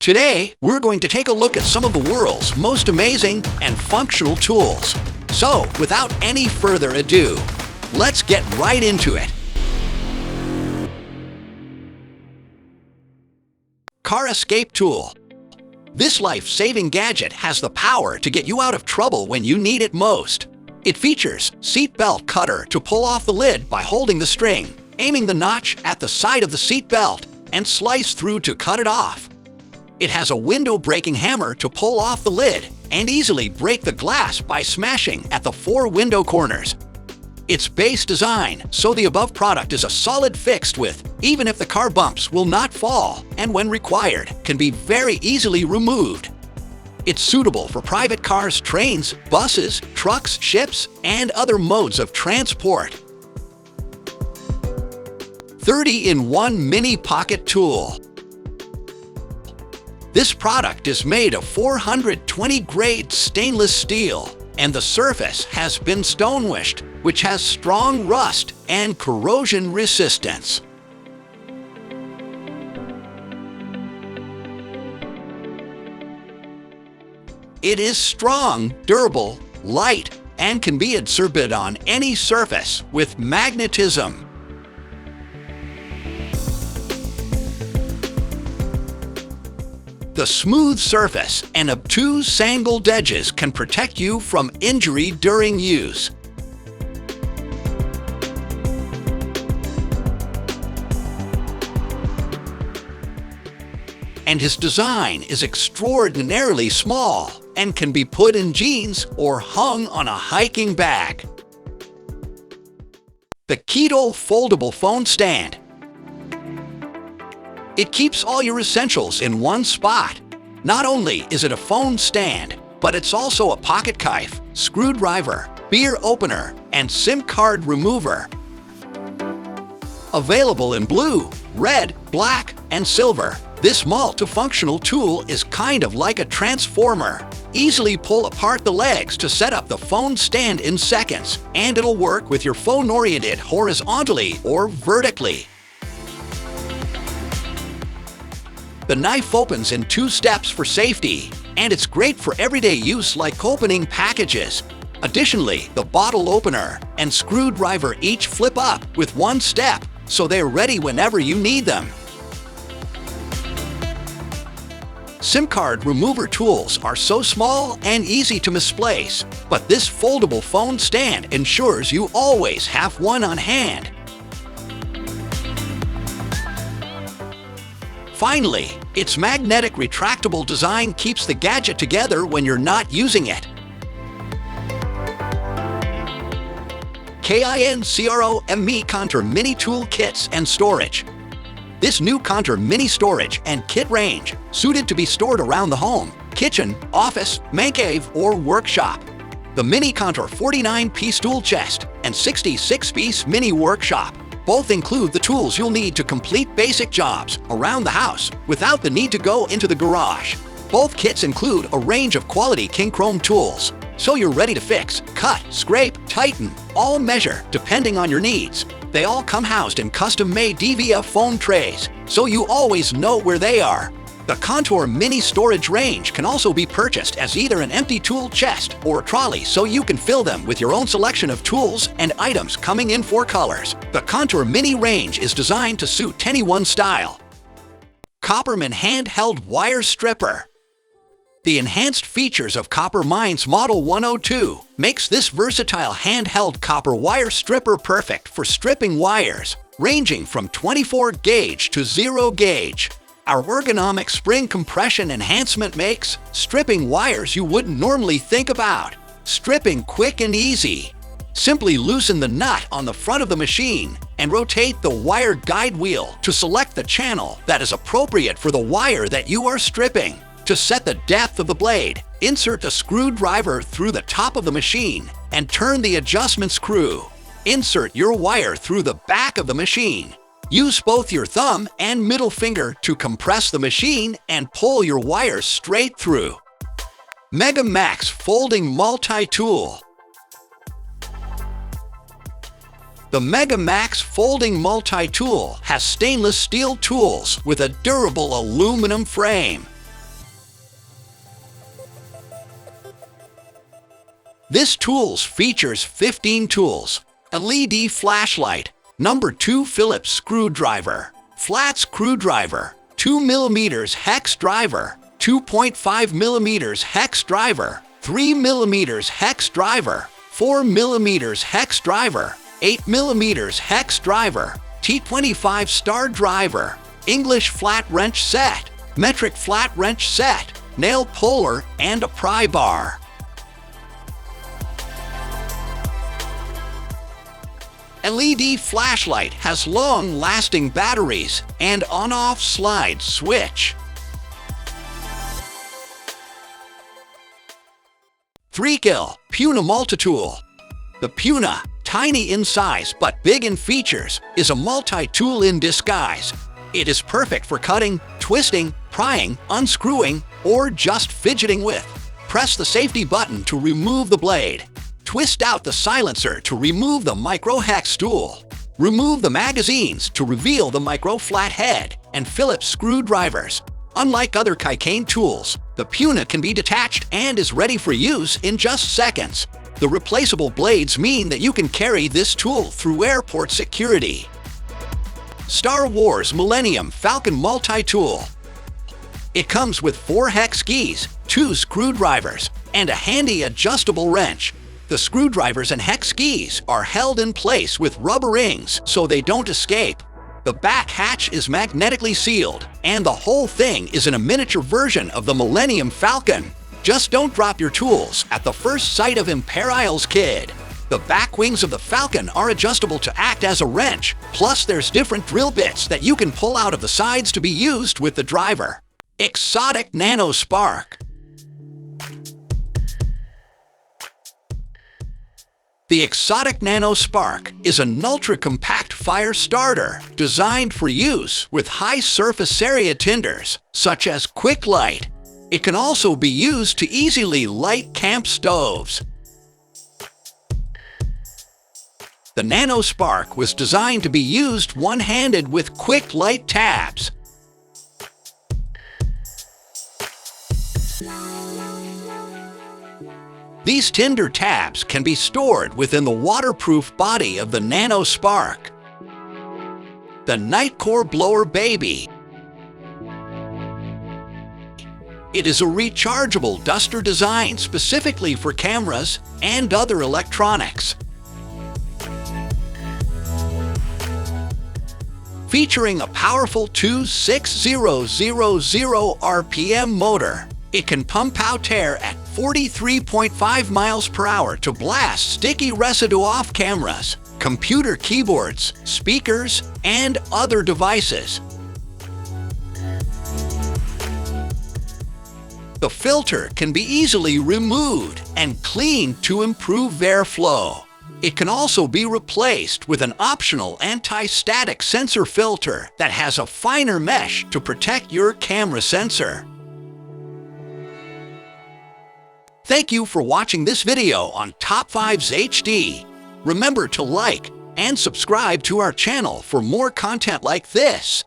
Today, we're going to take a look at some of the world's most amazing and functional tools. So, without any further ado, let's get right into it. Car Escape Tool. This life-saving gadget has the power to get you out of trouble when you need it most. It features seat belt cutter to pull off the lid by holding the string, aiming the notch at the side of the seat belt, and slice through to cut it off. It has a window-breaking hammer to pull off the lid and easily break the glass by smashing at the 4 window corners. Its base design, so the above product is a solid fixed with, even if the car bumps will not fall, and when required, can be very easily removed. It's suitable for private cars, trains, buses, trucks, ships, and other modes of transport. 30-in-1 Mini Pocket Tool. This product is made of 420 grade stainless steel, and the surface has been stonewished, which has strong rust and corrosion resistance. It is strong, durable, light, and can be inserted on any surface with magnetism. The smooth surface and obtuse angled edges can protect you from injury during use. And his design is extraordinarily small and can be put in jeans or hung on a hiking bag. The KeyTool Foldable Phone Stand. It keeps all your essentials in one spot. Not only is it a phone stand, but it's also a pocket knife, screwdriver, beer opener, and SIM card remover. Available in blue, red, black, and silver, this multifunctional tool is kind of like a transformer. Easily pull apart the legs to set up the phone stand in seconds, and it'll work with your phone oriented horizontally or vertically. The knife opens in 2 steps for safety, and it's great for everyday use like opening packages. Additionally, the bottle opener and screwdriver each flip up with 1 step, so they're ready whenever you need them. SIM card remover tools are so small and easy to misplace, but this foldable phone stand ensures you always have one on hand. Finally, its magnetic retractable design keeps the gadget together when you're not using it. KINCROME Contour Mini Tool Kits and Storage. This new Contour Mini storage and kit range, suited to be stored around the home, kitchen, office, man cave, or workshop. The Mini Contour 49-piece tool chest and 66-piece mini workshop both include the tools you'll need to complete basic jobs around the house without the need to go into the garage. Both kits include a range of quality KINCROME tools, so you're ready to fix, cut, scrape, tighten, all measure depending on your needs. They all come housed in custom-made DVF foam trays, so you always know where they are. The Contour Mini storage range can also be purchased as either an empty tool chest or trolley, so you can fill them with your own selection of tools and items coming in 4 colors. The Contour Mini range is designed to suit anyone style. CopperMine Handheld Wire Stripper. The enhanced features of CopperMine's Model 102 makes this versatile handheld copper wire stripper perfect for stripping wires, ranging from 24 gauge to 0 gauge. Our ergonomic spring compression enhancement makes stripping wires you wouldn't normally think about. Stripping quick and easy. Simply loosen the nut on the front of the machine and rotate the wire guide wheel to select the channel that is appropriate for the wire that you are stripping. To set the depth of the blade, insert a screwdriver through the top of the machine and turn the adjustment screw. Insert your wire through the back of the machine. Use both your thumb and middle finger to compress the machine and pull your wires straight through. Megamax Folding Multitool. The Megamax Folding Multitool has stainless steel tools with a durable aluminum frame. This tools features 15 tools, LED flashlight, number 2 Phillips screwdriver, flat screwdriver, 2 mm hex driver, 2.5 mm hex driver, 3 mm hex driver, 4 mm hex driver, 8 mm hex driver, T25 star driver, English flat wrench set, metric flat wrench set, nail puller, and a pry bar. LED flashlight has long-lasting batteries and on-off slide switch. 3-kill Puna Multitool. The Puna, tiny in size but big in features, is a multi-tool in disguise. It is perfect for cutting, twisting, prying, unscrewing, or just fidgeting with. Press the safety button to remove the blade. Twist out the silencer to remove the micro hex tool. Remove the magazines to reveal the micro flat head and Phillips screwdrivers. Unlike other KINCROME tools, the Puna can be detached and is ready for use in just seconds. The replaceable blades mean that you can carry this tool through airport security. Star Wars Millennium Falcon Multitool. It comes with 4 hex keys, 2 screwdrivers, and a handy adjustable wrench. The screwdrivers and hex keys are held in place with rubber rings so they don't escape. The back hatch is magnetically sealed, and the whole thing is in a miniature version of the Millennium Falcon. Just don't drop your tools at the first sight of Imperial's Kid. The back wings of the Falcon are adjustable to act as a wrench, plus there's different drill bits that you can pull out of the sides to be used with the driver. Exotac NanoSpark. The Exotac NanoSpark is an ultra-compact fire starter designed for use with high surface area tinders, such as quick light. It can also be used to easily light camp stoves. The NanoSpark was designed to be used one-handed with quick light tabs. These tinder tabs can be stored within the waterproof body of the NanoSpark. The Nightcore BLOWERBABY. It is a rechargeable duster designed specifically for cameras and other electronics. Featuring a powerful 26000 RPM motor, it can pump out air at 43.5 miles per hour to blast sticky residue off cameras, computer keyboards, speakers, and other devices. The filter can be easily removed and cleaned to improve airflow. It can also be replaced with an optional anti-static sensor filter that has a finer mesh to protect your camera sensor. Thank you for watching this video on Top 5s HD. Remember to like and subscribe to our channel for more content like this.